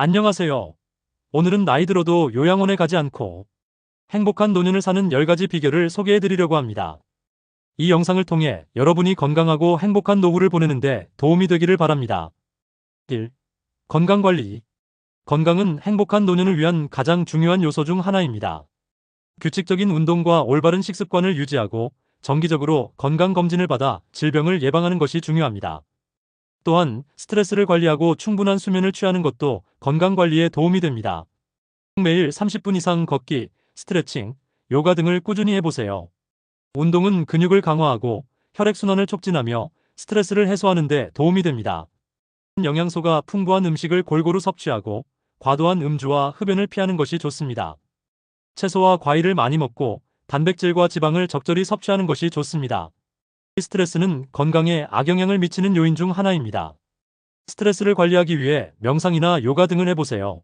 안녕하세요. 오늘은 나이 들어도 요양원에 가지 않고 행복한 노년을 사는 10가지 비결을 소개해 드리려고 합니다. 이 영상을 통해 여러분이 건강하고 행복한 노후를 보내는데 도움이 되기를 바랍니다. 1. 건강관리. 건강은 행복한 노년을 위한 가장 중요한 요소 중 하나입니다. 규칙적인 운동과 올바른 식습관을 유지하고 정기적으로 건강검진을 받아 질병을 예방하는 것이 중요합니다. 또한 스트레스를 관리하고 충분한 수면을 취하는 것도 건강관리에 도움이 됩니다. 매일 30분 이상 걷기, 스트레칭, 요가 등을 꾸준히 해보세요. 운동은 근육을 강화하고 혈액순환을 촉진하며 스트레스를 해소하는 데 도움이 됩니다. 영양소가 풍부한 음식을 골고루 섭취하고 과도한 음주와 흡연을 피하는 것이 좋습니다. 채소와 과일을 많이 먹고 단백질과 지방을 적절히 섭취하는 것이 좋습니다. 스트레스는 건강에 악영향을 미치는 요인 중 하나입니다. 스트레스를 관리하기 위해 명상이나 요가 등을 해보세요.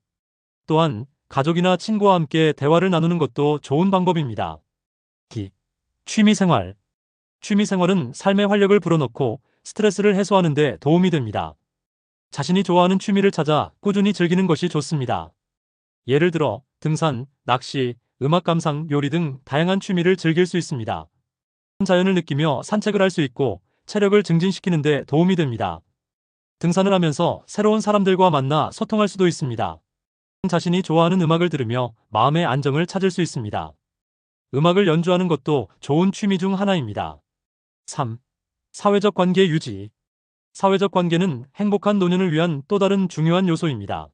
또한 가족이나 친구와 함께 대화를 나누는 것도 좋은 방법입니다. 2. 취미생활. 취미생활은 삶의 활력을 불어넣고 스트레스를 해소하는 데 도움이 됩니다. 자신이 좋아하는 취미를 찾아 꾸준히 즐기는 것이 좋습니다. 예를 들어 등산, 낚시, 음악 감상, 요리 등 다양한 취미를 즐길 수 있습니다. 자연을 느끼며 산책을 할 수 있고 체력을 증진시키는 데 도움이 됩니다. 등산을 하면서 새로운 사람들과 만나 소통할 수도 있습니다. 자신이 좋아하는 음악을 들으며 마음의 안정을 찾을 수 있습니다. 음악을 연주하는 것도 좋은 취미 중 하나입니다. 3. 사회적 관계 유지. 사회적 관계는 행복한 노년을 위한 또 다른 중요한 요소입니다.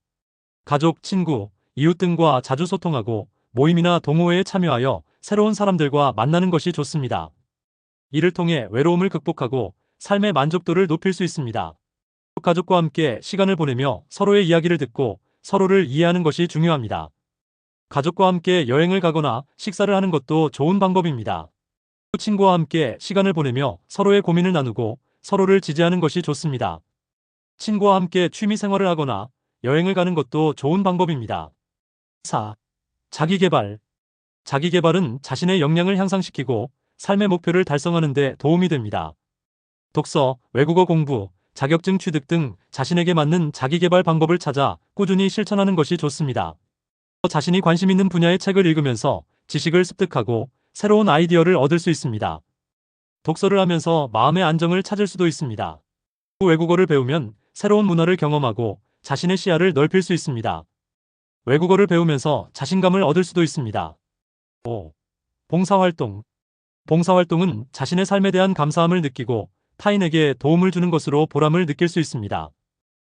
가족, 친구, 이웃 등과 자주 소통하고 모임이나 동호회에 참여하여 새로운 사람들과 만나는 것이 좋습니다. 이를 통해 외로움을 극복하고 삶의 만족도를 높일 수 있습니다. 가족과 함께 시간을 보내며 서로의 이야기를 듣고 서로를 이해하는 것이 중요합니다. 가족과 함께 여행을 가거나 식사를 하는 것도 좋은 방법입니다. 친구와 함께 시간을 보내며 서로의 고민을 나누고 서로를 지지하는 것이 좋습니다. 친구와 함께 취미 생활을 하거나 여행을 가는 것도 좋은 방법입니다. 4. 자기계발. 자기계발은 자신의 역량을 향상시키고 삶의 목표를 달성하는 데 도움이 됩니다. 독서, 외국어 공부, 자격증 취득 등 자신에게 맞는 자기계발 방법을 찾아 꾸준히 실천하는 것이 좋습니다. 자신이 관심 있는 분야의 책을 읽으면서 지식을 습득하고 새로운 아이디어를 얻을 수 있습니다. 독서를 하면서 마음의 안정을 찾을 수도 있습니다. 외국어를 배우면 새로운 문화를 경험하고 자신의 시야를 넓힐 수 있습니다. 외국어를 배우면서 자신감을 얻을 수도 있습니다. 5. 봉사활동. 봉사활동은 자신의 삶에 대한 감사함을 느끼고 타인에게 도움을 주는 것으로 보람을 느낄 수 있습니다.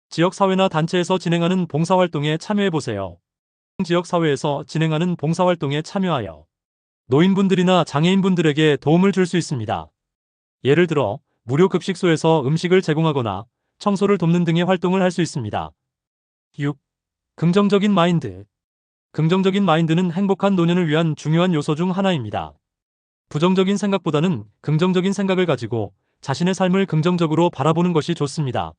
지역사회나 단체에서 진행하는 봉사활동에 참여해보세요. 지역사회에서 진행하는 봉사활동에 참여하여 노인분들이나 장애인분들에게 도움을 줄 수 있습니다. 예를 들어 무료 급식소에서 음식을 제공하거나 청소를 돕는 등의 활동을 할 수 있습니다. 6. 긍정적인 마인드. 긍정적인 마인드는 행복한 노년을 위한 중요한 요소 중 하나입니다. 부정적인 생각보다는 긍정적인 생각을 가지고 자신의 삶을 긍정적으로 바라보는 것이 좋습니다.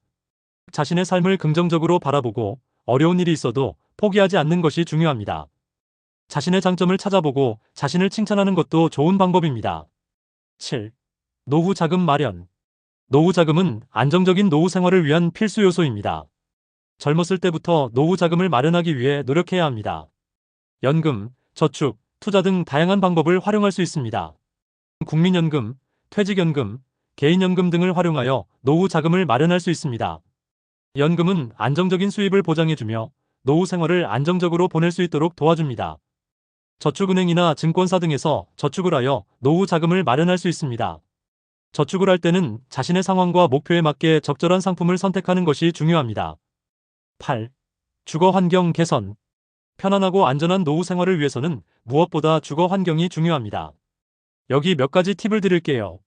자신의 삶을 긍정적으로 바라보고 어려운 일이 있어도 포기하지 않는 것이 중요합니다. 자신의 장점을 찾아보고 자신을 칭찬하는 것도 좋은 방법입니다. 7. 노후 자금 마련. 노후 자금은 안정적인 노후 생활을 위한 필수 요소입니다. 젊었을 때부터 노후 자금을 마련하기 위해 노력해야 합니다. 연금, 저축, 투자 등 다양한 방법을 활용할 수 있습니다. 국민연금, 퇴직연금, 개인연금 등을 활용하여 노후 자금을 마련할 수 있습니다. 연금은 안정적인 수입을 보장해주며 노후 생활을 안정적으로 보낼 수 있도록 도와줍니다. 저축은행이나 증권사 등에서 저축을 하여 노후 자금을 마련할 수 있습니다. 저축을 할 때는 자신의 상황과 목표에 맞게 적절한 상품을 선택하는 것이 중요합니다. 8. 주거 환경 개선. 편안하고 안전한 노후 생활을 위해서는 무엇보다 주거 환경이 중요합니다. 여기 몇 가지 팁을 드릴게요.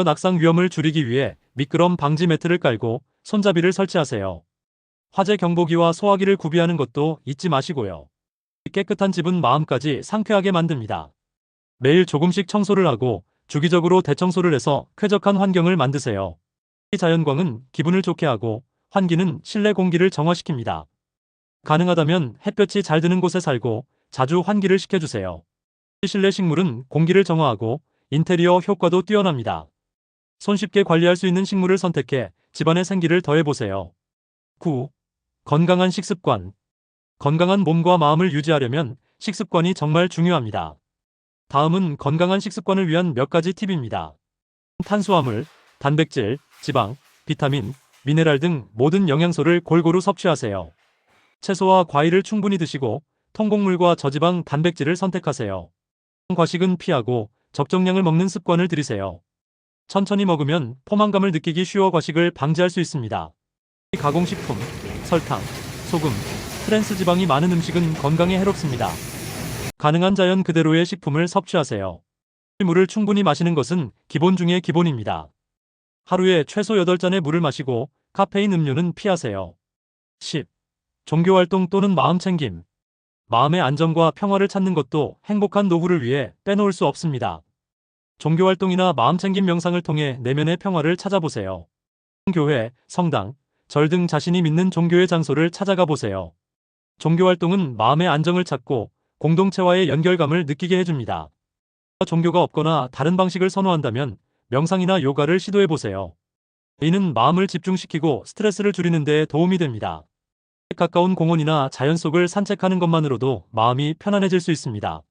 낙상 위험을 줄이기 위해 미끄럼 방지 매트를 깔고 손잡이를 설치하세요. 화재 경보기와 소화기를 구비하는 것도 잊지 마시고요. 깨끗한 집은 마음까지 상쾌하게 만듭니다. 매일 조금씩 청소를 하고 주기적으로 대청소를 해서 쾌적한 환경을 만드세요. 자연광은 기분을 좋게 하고 환기는 실내 공기를 정화시킵니다. 가능하다면 햇볕이 잘 드는 곳에 살고 자주 환기를 시켜주세요. 실내 식물은 공기를 정화하고 인테리어 효과도 뛰어납니다. 손쉽게 관리할 수 있는 식물을 선택해 집안의 생기를 더해보세요. 9. 건강한 식습관. 건강한 몸과 마음을 유지하려면 식습관이 정말 중요합니다. 다음은 건강한 식습관을 위한 몇 가지 팁입니다. 탄수화물, 단백질, 지방, 비타민, 미네랄 등 모든 영양소를 골고루 섭취하세요. 채소와 과일을 충분히 드시고 통곡물과 저지방 단백질을 선택하세요. 과식은 피하고 적정량을 먹는 습관을 들이세요. 천천히 먹으면 포만감을 느끼기 쉬워 과식을 방지할 수 있습니다. 가공식품, 설탕, 소금, 트랜스 지방이 많은 음식은 건강에 해롭습니다. 가능한 자연 그대로의 식품을 섭취하세요. 물을 충분히 마시는 것은 기본 중의 기본입니다. 하루에 최소 8잔의 물을 마시고 카페인 음료는 피하세요. 10. 종교활동 또는 마음챙김. 마음의 안정과 평화를 찾는 것도 행복한 노후를 위해 빼놓을 수 없습니다. 종교활동이나 마음챙김 명상을 통해 내면의 평화를 찾아보세요. 교회, 성당, 절 등 자신이 믿는 종교의 장소를 찾아가 보세요. 종교활동은 마음의 안정을 찾고 공동체와의 연결감을 느끼게 해줍니다. 종교가 없거나 다른 방식을 선호한다면 명상이나 요가를 시도해 보세요. 이는 마음을 집중시키고 스트레스를 줄이는 데 도움이 됩니다. 가까운 공원이나 자연 속을 산책하는 것만으로도 마음이 편안해질 수 있습니다.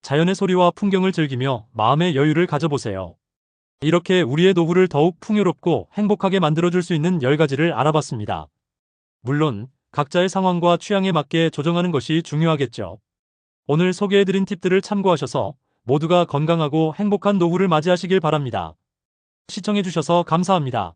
자연의 소리와 풍경을 즐기며 마음의 여유를 가져보세요. 이렇게 우리의 노후를 더욱 풍요롭고 행복하게 만들어줄 수 있는 10가지를 알아봤습니다. 물론 각자의 상황과 취향에 맞게 조정하는 것이 중요하겠죠. 오늘 소개해드린 팁들을 참고하셔서 모두가 건강하고 행복한 노후를 맞이하시길 바랍니다. 시청해주셔서 감사합니다.